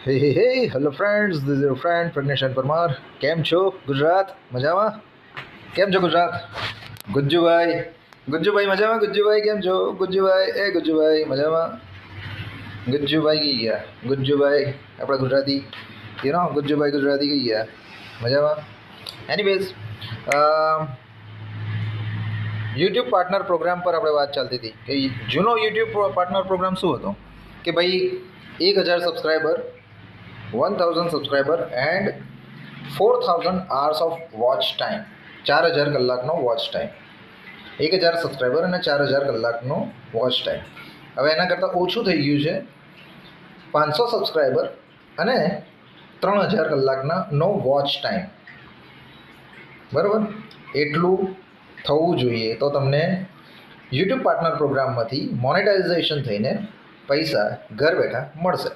Hey, hello friends, this is your friend Pragneshan Parmar. કેમ છો ગુજરાત? મજામાં? કેમ છો ગુજરાત? ગુજ્જુભાઈ મજામાં? ગુજ્જુભાઈ કેમ છો? ગુજ્જુભાઈ મજામાં? ગુજ્જુભાઈ કઈ ગયા? ગુજ્જુભાઈ આપણા ગુજરાતી ગુજ્જુભાઈ ગુજરાતી કઈ ગયા? મજામાં? એનીવેઝ, યુટ્યુબ પાર્ટનર પ્રોગ્રામ પર આપણે વાત ચાલતી હતી કે જૂનો યુટ્યુબ પાર્ટનર પ્રોગ્રામ શું હતો કે ભાઈ 1000 subscriber, 1000 subscriber and 4000 hours of watch time, 4000 કલાકનો વોચ ટાઈમ. 1000 સબસ્ક્રાઈબર અને 4000 કલાકનો વોચ ટાઈમ. હવે એના કરતાં ઓછું થઈ ગયું છે. 500 સબસ્ક્રાઈબર અને 3000 કલાકના નો વોચ ટાઈમ. બરાબર, એટલું થવું જોઈએ તો તમને યુટ્યુબ પાર્ટનર પ્રોગ્રામમાંથી મોનેટાઇઝેશન થઈને પૈસા ઘર બેઠા મળશે.